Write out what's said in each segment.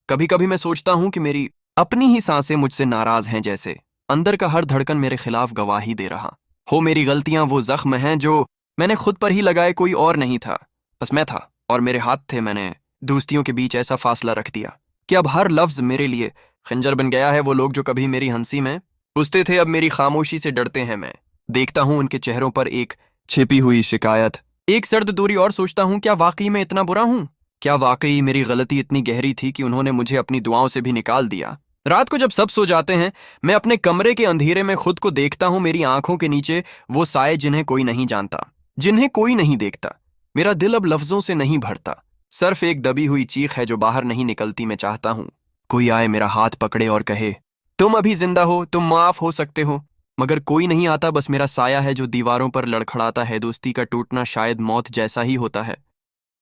कभी कभी मैं सोचता हूँ कि मेरी अपनी ही सांसें मुझसे नाराज हैं, जैसे अंदर का हर धड़कन मेरे खिलाफ गवाही दे रहा हो। मेरी गलतियां वो जख्म हैं जो मैंने खुद पर ही लगाए, कोई और नहीं था, बस मैं था और मेरे हाथ थे। मैंने दोस्तियों के बीच ऐसा फासला रख दिया कि अब हर लफ्ज मेरे लिए खंजर बन गया है। वो लोग जो कभी मेरी हंसी में पूछते थे, अब मेरी खामोशी से डरते हैं। मैं देखता हूँ उनके चेहरों पर एक छिपी हुई शिकायत, एक सर्द दूरी, और सोचता हूँ क्या वाकई मैं इतना बुरा हूँ? क्या वाकई मेरी गलती इतनी गहरी थी कि उन्होंने मुझे अपनी दुआओं से भी निकाल दिया? रात को जब सब सो जाते हैं, मैं अपने कमरे के अंधेरे में खुद को देखता हूँ। मेरी आंखों के नीचे वो साए जिन्हें कोई नहीं जानता, जिन्हें कोई नहीं देखता। मेरा दिल अब लफ्जों से नहीं भरता, सिर्फ एक दबी हुई चीख है जो बाहर नहीं निकलती। मैं चाहता हूँ कोई आए, मेरा हाथ पकड़े और कहे, तुम अभी जिंदा हो, तुम माफ हो सकते हो। मगर कोई नहीं आता, बस मेरा साया है जो दीवारों पर लड़खड़ाता है। दोस्ती का टूटना शायद मौत जैसा ही होता है,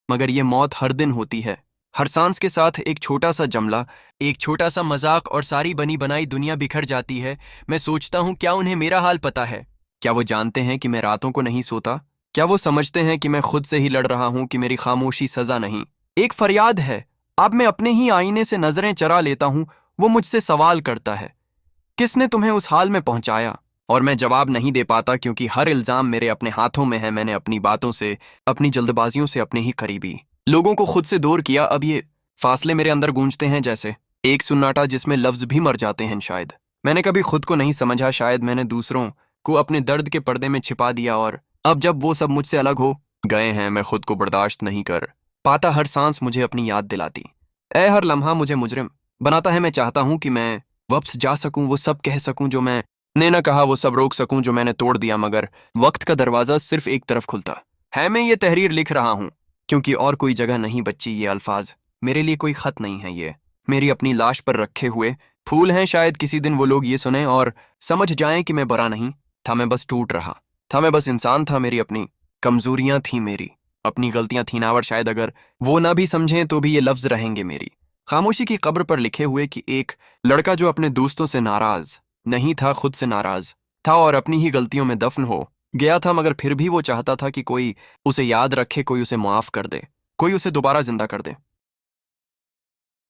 मगर ये मौत हर दिन होती है। हर सांस के साथ एक छोटा सा जमला, एक छोटा सा मजाक, और सारी बनी बनाई दुनिया बिखर जाती है। मैं सोचता हूँ क्या उन्हें मेरा हाल पता है? क्या वो जानते हैं कि मैं रातों को नहीं सोता? क्या वो समझते हैं कि मैं खुद से ही लड़ रहा हूँ, कि मेरी खामोशी सजा नहीं, एक फरियाद है? अब मैं अपने ही आईने से नजरें चरा लेता हूँ। वो मुझसे सवाल करता है, किसने तुम्हें उस हाल में पहुंचाया? और मैं जवाब नहीं दे पाता, क्योंकि हर इल्जाम मेरे अपने हाथों में है। मैंने अपनी बातों से, अपनी जल्दबाजियों से अपने ही करीबी लोगों को खुद से दूर किया। अब ये फासले मेरे अंदर गूंजते हैं जैसे एक सुन्नाटा जिसमें लफ्ज भी मर जाते हैं। शायद मैंने कभी खुद को नहीं समझा, शायद मैंने दूसरों को अपने दर्द के पर्दे में छिपा दिया, और अब जब वो सब मुझसे अलग हो गए हैं, मैं खुद को बर्दाश्त नहीं कर पाता। हर सांस मुझे अपनी याद दिलाती, हर लम्हा मुझे मुजरिम बनाता है। मैं चाहता हूं कि मैं वापस जा सकूं, वो सब कह सकूं जो मैंने न कहा, वो सब रोक सकूं जो मैंने तोड़ दिया। मगर वक्त का दरवाजा सिर्फ एक तरफ खुलता है। मैं ये तहरीर लिख रहा हूं क्योंकि और कोई जगह नहीं बच्ची। ये अल्फाज मेरे लिए कोई खत नहीं है, ये मेरी अपनी लाश पर रखे हुए फूल हैं। शायद किसी दिन वो लोग ये सुने और समझ जाएं कि मैं बुरा नहीं था, मैं बस टूट रहा था, मैं बस इंसान था। मेरी अपनी कमजोरियां थी, मेरी अपनी गलतियां थी ना, और शायद अगर वो ना भी समझें तो भी ये लफ्ज रहेंगे मेरी खामोशी की कब्र पर लिखे हुए, कि एक लड़का जो अपने दोस्तों से नाराज नहीं था, खुद से नाराज था और अपनी ही गलतियों में दफन हो गया था, मगर फिर भी वो चाहता था कि कोई उसे याद रखे, कोई उसे माफ कर दे, कोई उसे दोबारा जिंदा कर दे।